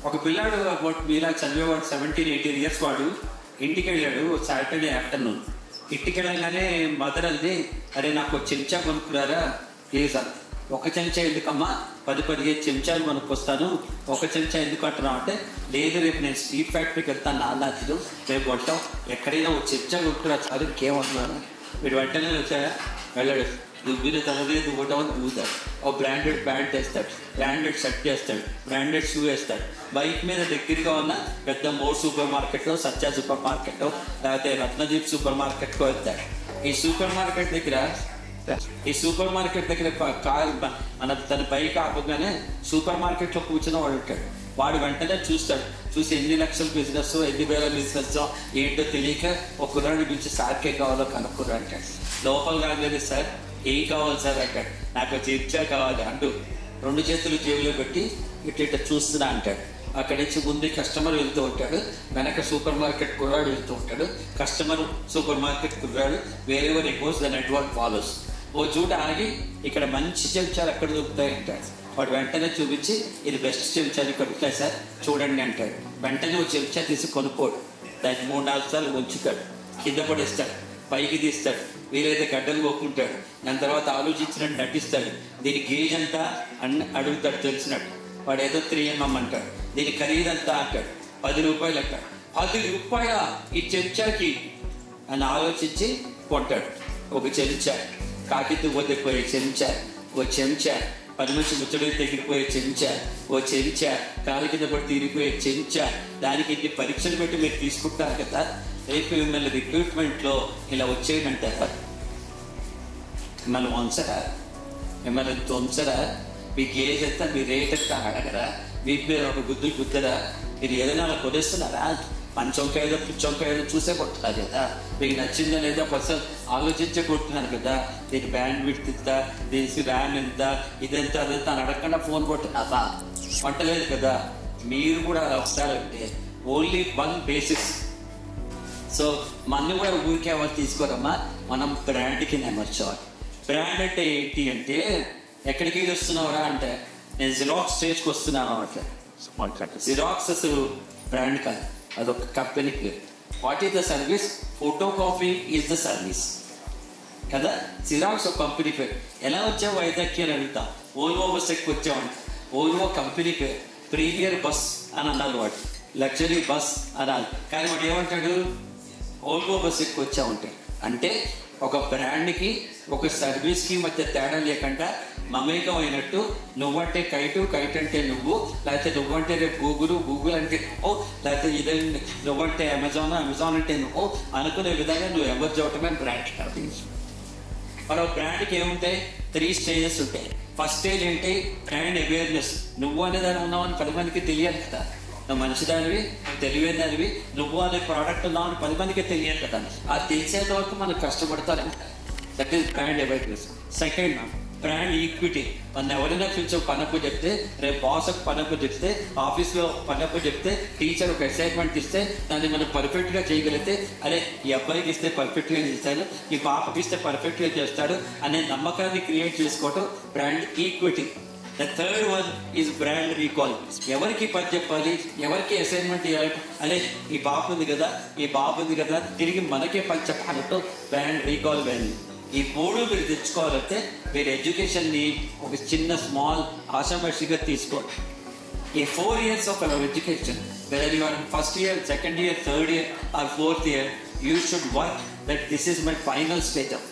ఒక పిల్లాడు మీలా చదివేవాడు 17-18 years వాడు ఇంటికి వెళ్ళాడు సాటర్డే ఆఫ్టర్నూన్. ఇంటికి వెళ్ళగానే మదర్ అంది, అరే నాకు చెంచా కొనుక్కురారా ప్లీజ్. ఒక చెంచా ఎందుకమ్మా, 10-15 చెంచాలు కొనుక్కొస్తాను, ఒక చెంచా ఎందుకు అంటున్నావు అంటే, లేదు రేపు నేను స్ట్రీట్ ఫ్యాక్టరీకి వెళ్తాను నాన్నది, రేపు కొట్టాం ఎక్కడైనా ఒక చెంచా కొనుక్కురా చాలు ఇంకేమవుతున్నాను. వీడు వెంటనే వచ్చాయా వెళ్ళాడు, దుబ్బిన తనదే దువ్వటం దువ్వుతాడు, ఒక బ్రాండెడ్ ప్యాంట్ వేస్తాడు, బ్రాండెడ్ షర్ట్ వేస్తాడు, బ్రాండెడ్ షూ వేస్తాడు. బైక్ మీద దగ్గరగా ఉన్న పెద్ద మోర్ సూపర్ మార్కెట్లో, సత్య సూపర్ మార్కెట్లో, లేకపోతే రత్నదీప్ సూపర్ మార్కెట్కో వెళ్తాడు. ఈ సూపర్ మార్కెట్ దగ్గర కార్ తన బైక్ ఆపగానే సూపర్ మార్కెట్లో కూర్చుని వాడు ఉంటాడు. వాడు వెంటనే చూసి ఎన్ని లక్షల బిజినెస్, ఎన్ని వేల బిజినెస్ ఏంటో తెలియక ఒక కుర్రాడిని పిలిచి సార్కే కావాలో కనుక్కురా అంటాడు. లోపల రాలేదు సార్, ఏం కావాలి సార్ అంటాడు. నాకు చెంచా కావాలి అంటూ 2 చేతులు జేబులో పెట్టి ఇట్లా చూస్తున్నా అంటాడు. అక్కడి నుంచి ముందు కస్టమర్ వెళ్తూ ఉంటాడు, వెనక సూపర్ మార్కెట్ కుర్రాడు వెళ్తూ ఉంటాడు. కస్టమర్ సూపర్ మార్కెట్ కుర్రాడు wherever it goes the network follows. ఓ చోట ఆగి ఇక్కడ మంచి చెంచాలు ఎక్కడ దొరుకుతాయి అంటాడు. వాడు వెంటనే చూపించి ఇది బెస్ట్ చెంచాలు ఇక్కడ ఉంటాయి సార్ చూడండి అంటాడు. వెంటనే ఓ చెంచా తీసి కొనుక్కోడు, దాన్ని 3-4 సార్లు ఉంచుతాడు, కింద పడేస్తాడు, పైకి తీస్తాడు, వీలైతే గడ్డలు కొక్కుంటాడు. దాని తర్వాత ఆలోచించినట్టు నటిస్తాడు. దీని గేజ్ అంతా అడుగుతాడు తెలిసినట్టు. వాడు ఏదో 3mm అంటాడు, దీని ఖరీదంతా అంటాడు, 10 రూపాయలు అంటాడు. 10 రూపాయల ఈ చెంచాకి అని ఆలోచించి కొంటాడు. ఒక చెంచా, కాకితో పోతే చెంచా, ఓ చెంచా, 10 నుంచి ముచ్చడి తెగిపోయే చెంచా, ఓ చెంచా, కాలు కింద పడి తీరిపోయే చెంచా. దానికి ఇన్ని పరీక్షలు పెట్టి మీరు తీసుకుంటారు కదా, రేపు మిమ్మల్ని రిక్రూట్మెంట్లో ఇలా వచ్చేయమంటారా, మిమ్మల్ని వంచరా, మిమ్మల్ని తొంచరా, మీకు ఏజ్ ఎంత, మీ రేట్ ఎంత అడగరా, మీకు మీరు ఒక గుద్దులు గుద్దరా, మీరు ఏదైనా అలా కొనేస్తున్నారా, పంచంకాయలో పుచ్చంకాయలో చూసే కొట్టున్నారు కదా, మీకు నచ్చిందా లేదా పర్సన్ ఆలోచించే కొట్టున్నారు కదా. దీని బ్యాండ్ విడ్త్ ఎంత, దీనికి ర్యామ్ ఎంత, ఇదెంత అదంతా అని అడగకుండా ఫోన్ కొట్టినావా పట్టలేదు కదా. మీరు కూడా అలా వస్తారంటే ఓన్లీ 1 బేసిస్. సో మనం కూడా ఊరికే ఎవరు తీసుకోరమ్మా, మనం బ్రాండ్కి నెమర్చాలి. బ్రాండ్ అంటే ఏంటి అంటే, ఎక్కడికి వస్తున్నావురా అంటే నేను జిరాక్స్ స్టేజ్కి వస్తున్నాను అట్లా. జిరాక్స్ అసలు బ్రాండ్ కాదు, అదొక కంపెనీ పేరు. What is the service? Photo copy is the service కదా. జిరాక్స్ ఒక కంపెనీ పేరు. ఎలా వచ్చావు వైజాగ్కి అని అడుగుతాం, ఓల్వో బస్ ఎక్కువ వచ్చామంట. ఓల్వో కంపెనీ పేరు. ప్రీమియర్ బస్ అని అన్నారు వాడు, లగ్జరీ బస్ అనాలి. కానీ వాడు ఏమంటాడు, ఓల్వో బస్ ఎక్కువ వచ్చామంటాడు. అంటే ఒక బ్రాండ్కి ఒక సర్వీస్కి మధ్య తేడా లేకుండా మమేకం అయినట్టు, నువ్వంటే కైటు అంటే నువ్వు, లేకపోతే నువ్వంటే రేపు గూగుల్ అంటే నువ్వు, లేకపోతే ఇదే నువ్వంటే అమెజాన్ అంటే నువ్వు అనుకునే విధంగా నువ్వు ఎవరు చూడటమే బ్రాండ్. మరో బ్రాండ్కి ఏముంటాయి? 3 stages ఉంటాయి. ఫస్ట్ స్టేజ్ ఏంటి? Brand awareness. నువ్వు అనేదాన్ని ఉన్నావని 10 మందికి తెలియాలి కదా. నువ్వు మంచిదానివి, నువ్వు తెలివైన దానివి, నువ్వు అనే ప్రోడక్ట్ ఉన్నావని 10 మందికి తెలియాలి కదా. అది తెలిసేంత వరకు మనం కష్టపడతారు. That is brand awareness. Second, brand equity. మన ఎవరైనా కొంచెం పనప్పు చెప్తే, రేపు బాస్కి పనప్పు చెప్తే, ఆఫీస్లో పనప్పు చెప్తే, టీచర్ ఒక అసైన్మెంట్ ఇస్తే దాన్ని మనం పర్ఫెక్ట్గా చేయగలిగితే, అరే ఈ అబ్బాయికి ఇస్తే పర్ఫెక్ట్గా చేస్తాడు, ఈ పాపకి ఇస్తే పర్ఫెక్ట్గా చేస్తాడు అనే నమ్మకాన్ని క్రియేట్ చేసుకోవటం brand equity. The third one is brand recall. ఎవరికి పని చెప్పాలి, ఎవరికి అసైన్మెంట్ ఇవ్వాలి, అదే ఈ బాబు ఉంది కదా తిరిగి మనకే పని చెప్పాలంటూ బ్రాండ్ రీకాల్ వాల్యూ. ఈ 3 మీరు తెచ్చుకోవాలంటే మీరు ఎడ్యుకేషన్ని ఒక చిన్న స్మాల్ ఆషామాషిగా తీసుకోవాలి. ఈ 4 years of our education, whether you are first year, second year, third year or fourth year, you should work that this is my final stage of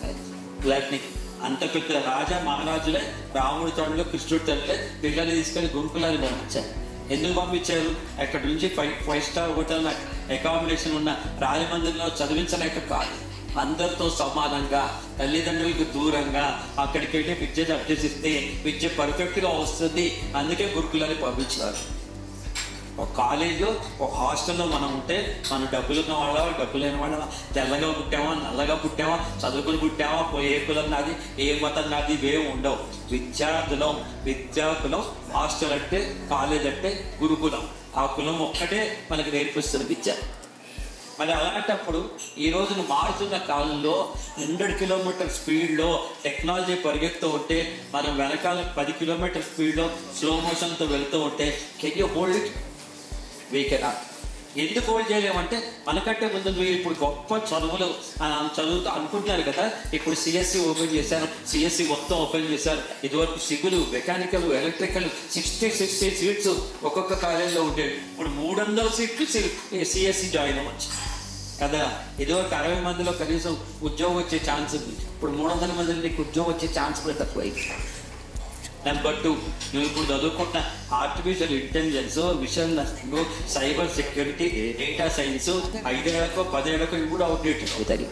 life. అంత పెద్ద రాజా మహారాజులే, రాముడి తోటలో కృష్ణుడి తోటలే పిల్లల్ని తీసుకొని గుంపులని పంపించారు. ఎందుకు పంపించారు? అక్కడ నుంచి 5 star హోటల్ అకామిడేషన్ ఉన్న రాజమందిరిలో చదివించలేక కాదు, అందరితో సమానంగా, తల్లిదండ్రులకు దూరంగా అక్కడికి వెళ్ళి విద్యను అభ్యసిస్తే విద్య పర్ఫెక్ట్గా వస్తుంది. అందుకే గురుకులని పంపించారు. ఒక కాలేజీలో, ఒక హాస్టల్లో మనం ఉంటే మన డబ్బులున్న వాళ్ళ, డబ్బు లేని వాళ్ళ, తెల్లగా పుట్టామా, నల్లగా పుట్టామా, చదువుకుని పుట్టామా, ఏ కులం నాది, ఏ మతం నాది, ఇవేం ఉండవు. విద్యాకులం హాస్టల్ అంటే, కాలేజ్ అంటే గురుకులం. ఆ కులం ఒక్కటే మనకి నేర్పిస్తుంది విద్య. మరి అలాంటప్పుడు ఈ రోజున మారుతున్న కాలంలో 100 కిలోమీటర్ స్పీడ్లో టెక్నాలజీ పరిగెత్తూ ఉంటే, మనం వెనకాల 10 కిలోమీటర్ స్పీడ్లో స్లో మోషన్తో వెళ్తూ ఉంటే, can you hold it? We cannot. ఎందుకు హోల్డ్ చేయలేమంటే మనకంటే ముందు మీరు ఇప్పుడు గొప్ప చదువులు చదువుతూ అనుకుంటున్నారు కదా. ఇప్పుడు సిఎస్సి ఓపెన్ చేశారు, సిఎస్సి మొత్తం ఓపెన్ చేశారు. ఇదివరకు సివిల్, మెకానికల్, ఎలక్ట్రికల్ 60 సీట్స్ ఒక్కొక్క కాలేజీలో ఉండేవి. ఇప్పుడు 300 సీట్లు సిఎస్సి జాయిన్ అవ్వచ్చు కదా. ఇదివరకు 60 మందిలో కనీసం ఉద్యోగం వచ్చే ఛాన్స్ ఉంది. ఇప్పుడు 300 మందిలో నీకు ఉద్యోగం వచ్చే ఛాన్స్ కూడా తక్కువైంది. నెంబర్ 2, నువ్వు ఇప్పుడు చదువుకున్న artificial intelligence, machine learning, cyber security, data science 5 ఏళ్లకో 10 ఏళ్లకో ఇవి కూడా అవుట్డేటెడ్ అవుతాయి.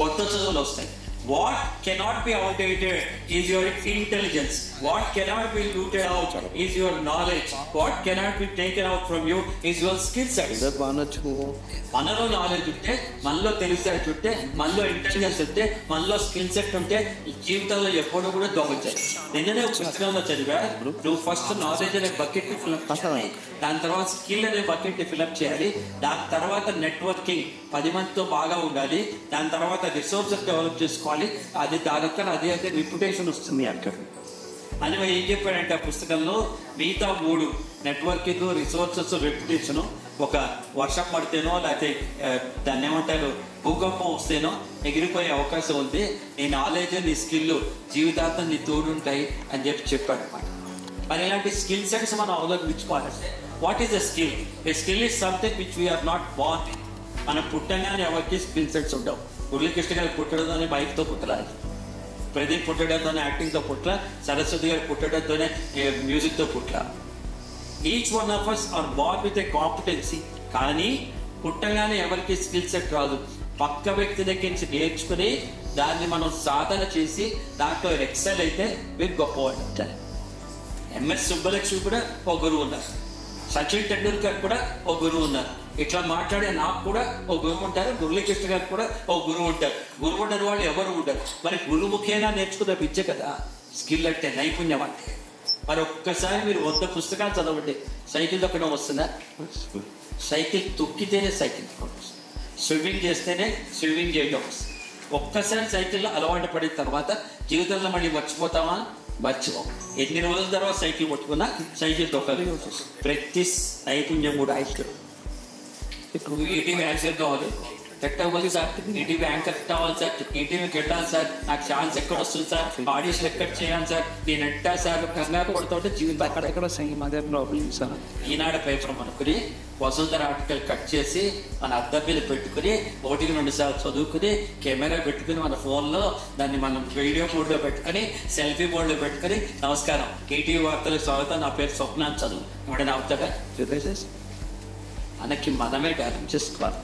కొత్త చదువులు వస్తాయి. What cannot be outdated is your intelligence. What cannot be rooted out is your knowledge. What cannot be taken out from you is your skill set. మనలో knowledge ఉంటే, మనలో తెలిసేట్టు ఉంటే, మనలో ఇంటెలిజెన్స్ ఉంటే, మనలో స్కిల్ సెట్ ఉంటే జీవితంలో ఎప్పుడు కూడా దొంగచాయి. నిన్ననే పుస్తకంలో చదివా, నువ్వు ఫస్ట్ నాలెడ్జ్ అనే బకెట్ ని ఫిల్అప్ చేయాలి, దాని తర్వాత స్కిల్ అనే బకెట్ ని ఫిల్అప్ చేయాలి, దాని తర్వాత నెట్వర్కింగ్ 10 మందితో బాగా ఉండాలి, దాని తర్వాత రిసోర్సెస్ డెవలప్ చేసుకోవాలి, అది దాని అదే రిప్యుటేషన్ వస్తుంది అంటారు. అని ఏం చెప్పాడంటే ఆ పుస్తకంలో మిగతా 3 నెట్వర్కింగ్, రిసోర్సెస్, రెప్యుటేషను ఒక వర్షం పడితేనో లేకపోతే దాన్ని ఏమంటారు భూకంపం వస్తేనో ఎగిరిపోయే అవకాశం ఉంది. నీ నాలెడ్జ్, నీ స్కిల్ జీవితాంతం నీ తోడుంటాయి అని చెప్పాడు అనమాట. మరి ఇలాంటి స్కిల్ సెట్స్ మనం అవలంబించుకోవాలంటే what is the skill? A skill is something which we are not born. మనం పుట్టగానే ఎవరికి స్కిల్ సెట్స్ ఉండవు. మురళీకృష్ణ గారు పుట్టడంతోనే బైక్తో పుట్టరాలి, ప్రదీప్ పుట్టడంతోనే యాక్టింగ్తో పుట్ల, సరస్వతి గారు పుట్టడంతోనే మ్యూజిక్తో పుట్ల. Each one of us are born with a competency. కానీ పుట్టగానే ఎవరికి స్కిల్ సెట్ రాదు. పక్క వ్యక్తి దగ్గర నుంచి నేర్చుకుని దాన్ని మనం సాధన చేసి దాంట్లో ఎక్సెల్ అయితే మీరు గొప్పవాడు అంటారు. ఎంఎస్ సుబ్బలక్ష్మి కూడా ఒక గురువు ఉన్నారు, సచిన్ టెండూల్కర్ కూడా ఒక గురువు ఉన్నారు. ఇట్లా మాట్లాడే నాకు కూడా ఒక గురువు ఉంటారు, మురళీకృష్ణ గారు కూడా ఒక గురువు ఉంటారు. గురువు ఉండని వాళ్ళు ఎవరు ఉంటారు. మరి గురుముఖేనా నేర్చుకున్న పిచ్చే కదా స్కిల్ అంటే, నైపుణ్యం అంటే. మరి ఒక్కసారి మీరు 100 పుస్తకాలు చదవండి, సైకిల్ తొక్కడం వస్తుందా? సైకిల్ తొక్కితేనే సైకిల్ వస్తుంది, స్విమ్మింగ్ చేస్తేనే స్విమ్మింగ్ చేయడం వస్తుంది. ఒక్కసారి సైకిల్లో అలవాటు పడిన తర్వాత జీవితంలో మళ్ళీ మర్చిపోతామా? మర్చిపోం. ఎన్ని రోజుల తర్వాత సైకిల్ పట్టుకున్నా సైకిల్ తొక్కలి. ప్రతి నైపుణ్యం కూడా అయితే ఈటీవీ యాక్సిడెంట్ కావాలి, ఎక్కవాలి సార్, ఈటీవీ యాంకర్ కావాలి సార్, ఈటీవీకి వెళ్ళాలి సార్, నాకు ఛాన్స్ ఎక్కడ వస్తుంది సార్, ఆడిషన్ ఎక్కడ చేయాలి సార్, నేను ఎట్టా సార్ కంగారు పడుతుంటే జీవితం అక్కడెక్కడ సార్. ఈనాడు పేపర్ అనుకుని వసుంధర ఆర్టికల్ కట్ చేసి మన అద్దం మీద పెట్టుకుని 1-2 సార్లు చదువుకుని కెమెరా పెట్టుకుని మన ఫోన్లో దాన్ని మనం వీడియో మోడ్లో పెట్టుకుని సెల్ఫీ మోడ్లో పెట్టుకుని నమస్కారం ఈటీవీ వార్తలకు స్వాగతం, నా పేరు స్వప్న అని చదువు ఎవడైనా అవుతాడా? మనకి మనమే టాలెంట్ చేసుకోవాలి.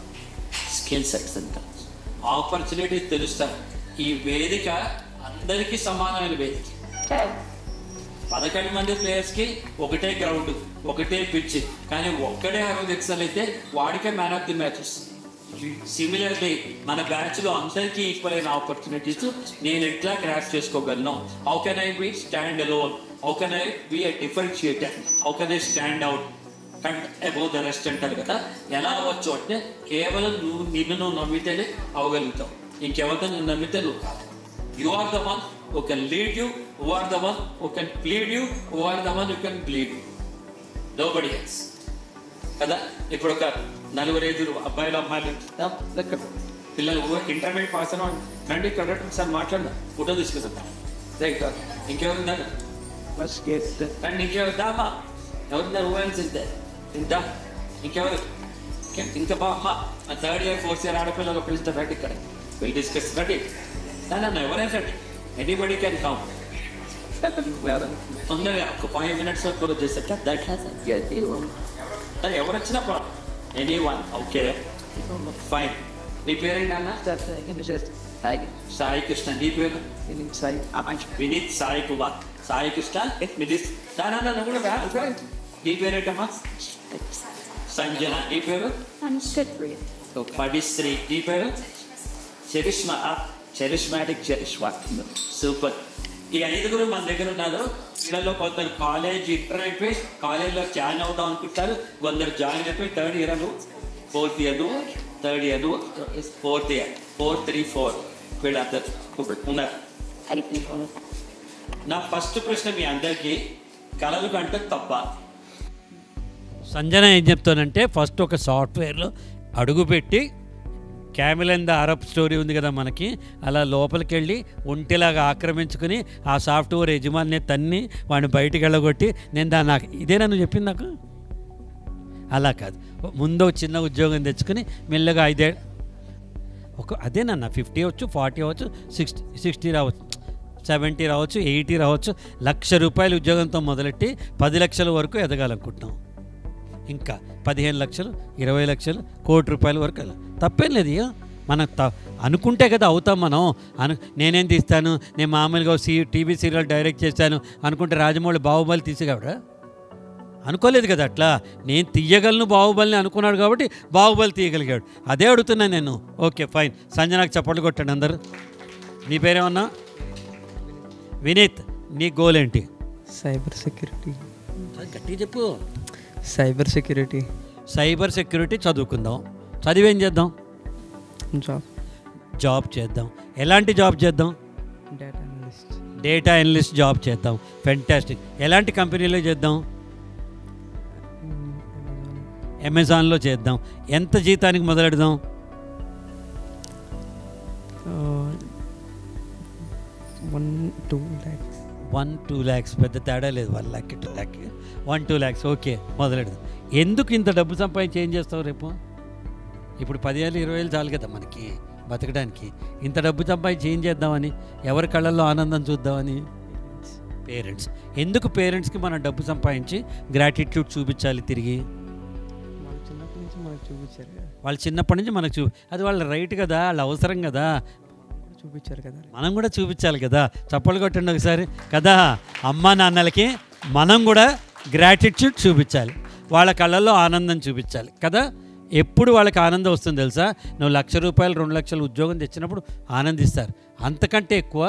స్కిల్ సెట్స్ అంటారు, ఆపర్చునిటీ తెలుస్తారు. ఈ వేదిక అందరికీ సమానమైన వేదిక. 11 మంది ప్లేయర్స్కి ఒకటే గ్రౌండ్, ఒకటే పిచ్, కానీ ఒక్కడే 60 ఎక్సెల్ అయితే వాడికే మ్యాన్ ఆఫ్ ది మ్యాచ్ వస్తుంది. సిమిలర్లీ మన బ్యాచ్లో అందరికీ ఈక్వల్ అయిన ఆపర్చునిటీస్ నేను ఎట్లా క్రాష్ చేసుకోగలను? How can I be stand alone? How can I be a differentiator? How can I stand out can't above the rest అంటారు కదా. ఎలా అవ్వచ్చు అంటే కేవలం నిన్ను నమ్మితేనే అవ్వగలుగుతావు, ఇంకెవరితో నువ్వు నమ్మితే నువ్వు కాదు. You are the one who can lead you, who are the one who can plead you, who are the one who can bleed you. Nobody else. కదా. ఇప్పుడు ఒక 4-5 అబ్బాయిలు అమ్మాయిలు పిల్లలు ఇంటర్మీడియట్ పాస్ అయిన రండి కండక్టర్ సార్ మాట్లాడదా, ఫోటో తీసుకుంటా right. ఇంకెవరున్నారు? రండి, ఇంకెవరు దామా, ఎవరున్నారు? ఊహించిందే ఇంత, ఇంకెవరు? ఇంకా బామ్మా 3rd year 4th year ఆడపిల్లలు పిలుస్తారు రండి, ఇక్కడ విల్ డిస్కస్ రండి. నన్ను ఎవరైనా రండి, ఎనీబడి కెన్ కమ్. తొందరగా ఒక 5 minutes కూడా చేసేట దట్ హ్యాస్ ఎవరు వచ్చినా ఎనీ వన్. Okay fine. నీ పేరేంటన్నా? సాయి కృష్ణ. నీ పేరు? వినీత్ సాయి కుమార్. సాయి కృష్ణ వినీత్. కూడా నీ పేరేంటమ్మా? సంజన. నీ పేరు? పడిశ్రీ. నీ పేరు? చరిష్మా. చరిష్మాటిక్ చరిష్మా. సూపర్. ఈ 5 మన దగ్గర ఉన్నారు. వీళ్ళలో కొందరు కాలేజ్ ఇంటర్ అయిపోయి కాలేజ్లో జాయిన్ అవుతాం అనుకుంటారు, కొందరు జాయిన్ అయిపోయి 3rd year, 4th year, 3rd year, 4th year, 4, 3, 4 వీళ్ళందరూ ఉన్నారు. నా ఫస్ట్ ప్రశ్న మీ అందరికీ, కలలు కంటే తప్ప? సంజన ఏం చెప్తానంటే ఫస్ట్ ఒక సాఫ్ట్వేర్లో అడుగుపెట్టి Camel and the Arab story ఉంది కదా మనకి, అలా లోపలికి వెళ్ళి ఒంటిలాగా ఆక్రమించుకుని ఆ సాఫ్ట్వేర్ యజమాని తన్ని వాడిని బయటికి వెళ్ళగొట్టి నేను నాకు ఇదేనా నువ్వు చెప్పింది నాకు? అలా కాదు, ముందు చిన్న ఉద్యోగం తెచ్చుకుని మెల్లగా అదేనన్నా 50 అవచ్చు, 40 అవచ్చు, 60 రావచ్చు, 70 రావచ్చు, 80 రావచ్చు. ₹1,00,000 ఉద్యోగంతో మొదలెట్టి 10 లక్షల వరకు ఎదగాలనుకుంటున్నాం. ఇంకా 15 లక్షలు, 20 లక్షలు, ₹1,00,00,000 వరకు తప్పేం లేదు. మనం అనుకుంటే కదా అవుతాం. మనం నేనేం తీస్తాను, నేను మామూలుగా టీవీ సీరియల్ డైరెక్ట్ చేశాను అనుకుంటే రాజమౌళి బాహుబలి తీసేగావిడా? అనుకోలేదు కదా అట్లా. నేను తీయగలను బాహుబలిని అనుకున్నాడు కాబట్టి బాహుబలి తీయగలిగాడు. అదే అడుగుతున్నాను నేను. Okay fine. సంజనాకు చప్పట్లు కొట్టండి అందరు. నీ పేరేమన్నా? వినీత్. నీ గోల్ ఏంటి? Cyber security. గట్టి చెప్పు. Cyber security. సైబర్ సెక్యూరిటీ చదువుకుందాం. చదివేం చేద్దాం? జాబ్ చేద్దాం. ఎలాంటి జాబ్ చేద్దాం? డేటా అనలిస్ట్ జాబ్ చేద్దాం. ఫెంటాస్టిక్. ఎలాంటి కంపెనీలో చేద్దాం? అమెజాన్లో చేద్దాం. ఎంత జీతానికి మొదలెడదాం? 1-2 lakhs. పెద్ద తేడా లేదు. 1 lakh 2 lakh 1-2 lakhs. ఓకే మొదలెడదాం. ఎందుకు ఇంత డబ్బు సంపాదించి ఏం చేస్తావు రేపు? ఇప్పుడు 10,000-20,000 చాలు కదా మనకి బతకడానికి. ఇంత డబ్బు సంపాదించి ఏం చేద్దామని? ఎవరి కళ్ళల్లో ఆనందం చూద్దామని? పేరెంట్స్. ఎందుకు పేరెంట్స్కి మనం డబ్బు సంపాదించి గ్రాటిట్యూడ్ చూపించాలి తిరిగి? వాళ్ళు చిన్నప్పటి నుంచి మనకు అది వాళ్ళ రైట్ కదా, వాళ్ళ అవసరం కదా, చూపించారు కదా, మనం కూడా చూపించాలి కదా. చప్పలు కొట్టండి ఒకసారి కదా. అమ్మా నాన్నలకి మనం కూడా గ్రాటిట్యూడ్ చూపించాలి, వాళ్ళ కళ్ళల్లో ఆనందం చూపించాలి కదా. ఎప్పుడు వాళ్ళకి ఆనందం వస్తుంది తెలుసా? నువ్వు ₹1,00,000 2 లక్షలు ఉద్యోగం తెచ్చినప్పుడు ఆనందిస్తారు. అంతకంటే ఎక్కువ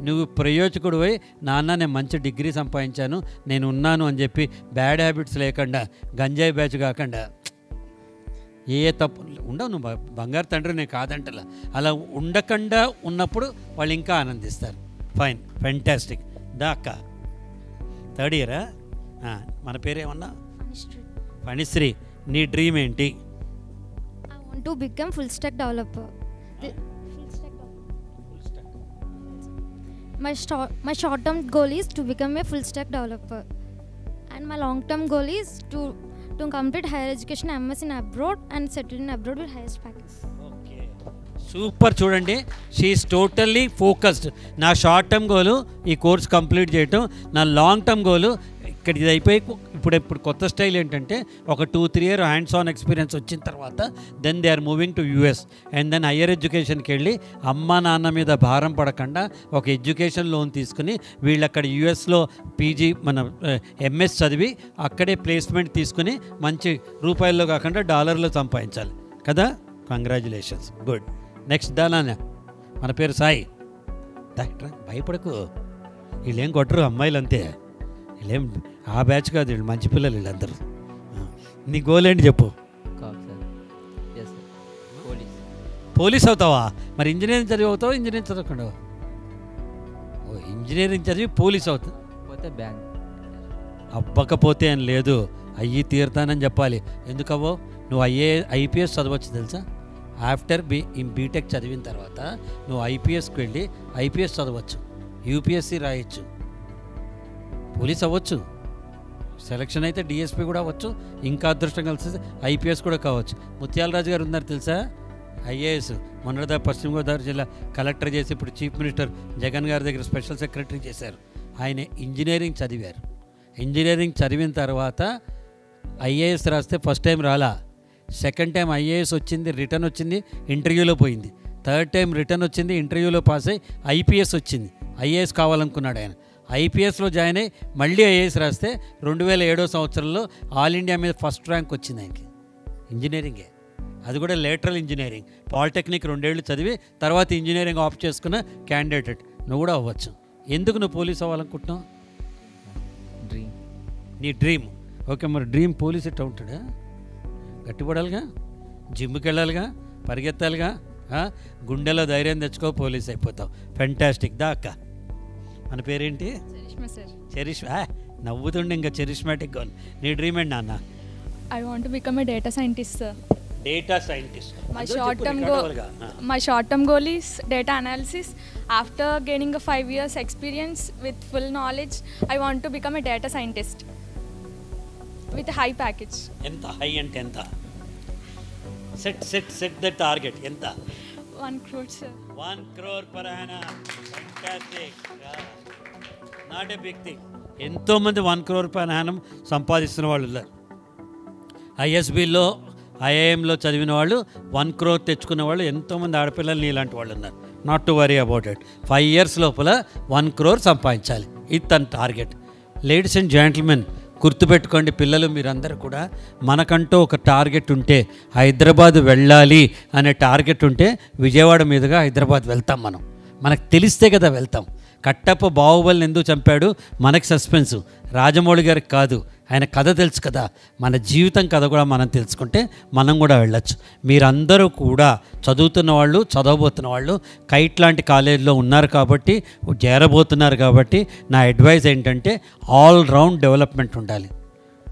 నువ్వు ప్రయోజకుడు పోయి నాన్న నేను మంచి డిగ్రీ సంపాదించాను, నేను ఉన్నాను అని చెప్పి బ్యాడ్ హ్యాబిట్స్ లేకుండా, గంజాయి బ్యాచ్ కాకుండా, ఏ తప్పు ఉండవు. నువ్వు బంగారు తండ్రి నేను కాదంటలా. అలా ఉండకుండా ఉన్నప్పుడు వాళ్ళు ఇంకా ఆనందిస్తారు. Fine, fantastic. అక్క 3rd ఇయరా? మన పేరేమన్నా? ఫణిశ్రీ. నీ డ్రీమ్ ఏంటి? I want to become full stack developer. My short term goal is to become a full stack developer, and my long term goal is to complete higher education MS in abroad and settle in abroad with highest package. Super. చూడండి, she is totally focused. నా short term గోలు ఈ course complete చేయటం, నా long term గోలు ఇక్కడ ఇది అయిపోయి ఇప్పుడు కొత్త స్టైల్ ఏంటంటే ఒక 2-3 year హ్యాండ్స్ ఆన్ ఎక్స్పీరియన్స్ వచ్చిన తర్వాత then they are moving to US and then higher ఎడ్యుకేషన్కి వెళ్ళి అమ్మ నాన్న మీద భారం పడకుండా ఒక ఎడ్యుకేషన్ లోన్ తీసుకుని వీళ్ళు అక్కడ USలో పీజీ మన MS చదివి అక్కడే ప్లేస్మెంట్ తీసుకుని మంచి రూపాయల్లో కాకుండా డాలర్లో సంపాదించాలి కదా. Congratulations, good. నెక్స్ట్ దానా. మన పేరు సాయి. భయపడకు, వీళ్ళేం కొట్టరు, అమ్మాయిలు అంతే. వీళ్ళేం ఆ బ్యాచ్ కాదు, వీళ్ళు మంచి పిల్లలు వీళ్ళందరూ. నీ గోల్ ఏంటి చెప్పు? పోలీస్ అవుతావా? మరి ఇంజనీరింగ్ చదివి అవుతావా? ఇంజనీరింగ్ చదవకుండా? ఓ, ఇంజనీరింగ్ చదివి పోలీస్ అవుతావు. అవ్వకపోతే అని లేదు, అయ్యి తీరుతానని చెప్పాలి. ఎందుకవో? నువ్వు IPS చదవచ్చు తెలుసా? ఆఫ్టర్ బీటెక్ చదివిన తర్వాత నువ్వు IPSకి వెళ్ళి IPS చదవచ్చు, UPSC రాయొచ్చు, పోలీస్ అవ్వచ్చు, సెలక్షన్ అయితే DSP కూడా అవ్వచ్చు, ఇంకా అదృష్టం కలిసి IPS కూడా కావచ్చు. ముత్యాలరాజు గారు ఉన్నారు తెలుసా? IAS. మొన్నటిదా పశ్చిమ గోదావరి జిల్లా కలెక్టర్ చేసి ఇప్పుడు చీఫ్ మినిస్టర్ జగన్ గారి దగ్గర స్పెషల్ సెక్రటరీ చేశారు. ఆయన ఇంజనీరింగ్ చదివారు. ఇంజనీరింగ్ చదివిన తర్వాత IAS రాస్తే ఫస్ట్ టైం రాలా, సెకండ్ టైం IAS వచ్చింది, రిటర్న్ వచ్చింది, ఇంటర్వ్యూలో పోయింది, థర్డ్ టైం రిటర్న్ వచ్చింది, ఇంటర్వ్యూలో పాస్ అయ్యి IPS వచ్చింది. IAS కావాలనుకున్నాడు ఆయన. IPSలో జాయిన్ అయ్యి మళ్ళీ IAS రాస్తే 2007 సంవత్సరంలో ఆల్ ఇండియా మీద ఫస్ట్ ర్యాంక్ వచ్చింది ఆయనకి. ఇంజనీరింగే, అది కూడా లేటరల్ ఇంజనీరింగ్. పాలిటెక్నిక్ 2 ఏళ్ళు చదివి తర్వాత ఇంజనీరింగ్ ఆప్ట్ చేసుకున్న క్యాండిడేట్. నువ్వు కూడా అవ్వచ్చు. ఎందుకు నువ్వు పోలీస్ అవ్వాలనుకుంటున్నావు? నీ డ్రీమ్. ఓకే, మరి డ్రీమ్ పోలీస్ ఎట్లా ఉంటాడా? గట్టిపడాలిగా, జిమ్కి వెళ్ళాలిగా, పరిగెత్తాలిగా, గుండెలో ధైర్యం తెచ్చుకో, పోలీస్ అయిపోతావు. ఫెంటాస్టిక్. అక్క మన పేరేంటి? చరిష్మా. నవ్వుతుండే ఇంకా చరిష్మాటిక్ గోల్. నీ డ్రీమ్ ఏంటి నాన్న? I want to become a data scientist, sir. Data scientist. My short-term goal is data analysis. After gaining a 5 years experience with full knowledge, I want to become a data scientist with a high package. ఎంత high అంటే ఎంత? Set the target ఎంత? 1 crore, sir. 1 crore per annum. Fantastic. Not a big thing. ఎంతోమంది 1 crore per annum సంపాదిస్తున్న వాళ్ళు ఉన్నారు. ఐఎస్బిలో ఐఐఎంలో చదివిన వాళ్ళు 1 crore తెచ్చుకున్న వాళ్ళు ఎంతోమంది ఆడపిల్లలు ఇలాంటి వాళ్ళు ఉన్నారు. Not to worry about it. 5 years లోపల 1 crore సంపాదించాలి. ఇది తన టార్గెట్. లేడీస్ అండ్ జెంటిల్మెన్, గుర్తుపెట్టుకోండి పిల్లలు, మీరందరూ కూడా మనకంటూ ఒక టార్గెట్ ఉంటే, హైదరాబాద్ వెళ్ళాలి అనే టార్గెట్ ఉంటే విజయవాడ మీదుగా హైదరాబాద్ వెళ్తాం. మనకు తెలిస్తే కదా వెళ్తాం. కట్టప్ప బాహుబలిని ఎందుకు చంపాడు? మనకి సస్పెన్సు, రాజమౌళి గారికి కాదు. ఆయన కథ తెలుసు కదా. మన జీవితం కథ కూడా మనం తెలుసుకుంటే మనం కూడా వెళ్ళొచ్చు. మీరందరూ కూడా చదువుతున్న వాళ్ళు, చదవబోతున్న వాళ్ళు కైట్ లాంటి కాలేజీలో ఉన్నారు కాబట్టి, చేరబోతున్నారు కాబట్టి నా అడ్వైజ్ ఏంటంటే ఆల్ రౌండ్ డెవలప్మెంట్ ఉండాలి.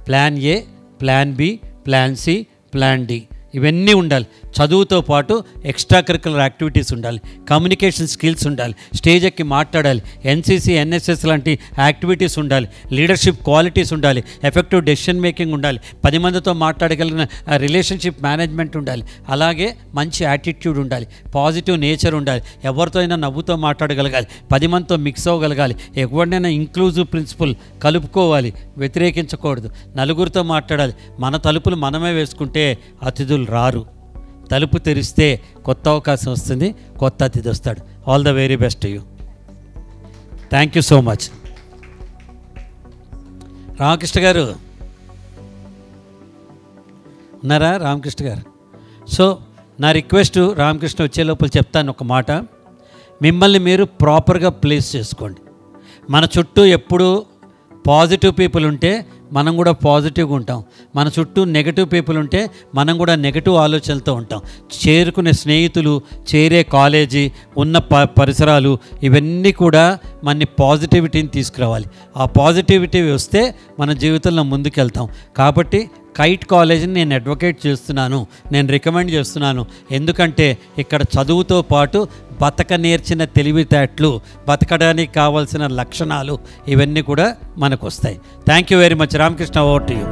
Plan A, plan B, plan C, plan D ఇవన్నీ ఉండాలి. చదువుతో పాటు ఎక్స్ట్రా కరికులర్ యాక్టివిటీస్ ఉండాలి, కమ్యూనికేషన్ స్కిల్స్ ఉండాలి, స్టేజ్ ఎక్కి మాట్లాడాలి, ఎన్సీసీ ఎన్ఎస్ఎస్ లాంటి యాక్టివిటీస్ ఉండాలి, లీడర్షిప్ క్వాలిటీస్ ఉండాలి, ఎఫెక్టివ్ డెసిషన్ మేకింగ్ ఉండాలి, 10 మందితో మాట్లాడగలిగిన రిలేషన్షిప్ మేనేజ్మెంట్ ఉండాలి, అలాగే మంచి యాటిట్యూడ్ ఉండాలి, పాజిటివ్ నేచర్ ఉండాలి, ఎవరితో అయినా నవ్వుతో మాట్లాడగలగాలి, 10 మందితో మిక్స్ అవ్వగలగాలి, ఎవరినైనా ఇంక్లూజివ్ ప్రిన్సిపల్ కలుపుకోవాలి, వ్యతిరేకించకూడదు, నలుగురితో మాట్లాడాలి. మన తలుపులు మనమే వేసుకుంటే అతిథులు రారు. తలుపు తెరిస్తే కొత్త అవకాశం వస్తుంది, కొత్త అతిథి వస్తాడు. All the very best to you. Thank you so much. Ramakrishna గారు ఉన్నారా? రామకృష్ణ గారు. సో నా రిక్వెస్ట్, రామకృష్ణ వచ్చే లోపల చెప్తాను ఒక మాట. మిమ్మల్ని మీరు ప్రాపర్గా ప్లేస్ చేసుకోండి. మన చుట్టూ ఎప్పుడు పాజిటివ్ పీపుల్ ఉంటే మనం కూడా పాజిటివ్గా ఉంటాం. మన చుట్టూ నెగటివ్ పీపుల్ ఉంటే మనం కూడా నెగటివ్ ఆలోచనలతో ఉంటాం. చేరుకునే స్నేహితులు, చేరే కాలేజీ, ఉన్న పరిసరాలు ఇవన్నీ కూడా మన పాజిటివిటీని తీసుకురావాలి. ఆ పాజిటివిటీ వస్తే మన జీవితంలో ముందుకెళ్తాం. కాబట్టి కైట్ కాలేజీని నేను అడ్వకేట్ చేస్తున్నాను, నేను రికమెండ్ చేస్తున్నాను. ఎందుకంటే ఇక్కడ చదువుతో పాటు బతక నేర్చిన తెలివితేటలు, బతకడానికి కావాల్సిన లక్షణాలు ఇవన్నీ కూడా మనకు వస్తాయి. Thank you very much. Ramakrishna, over to you.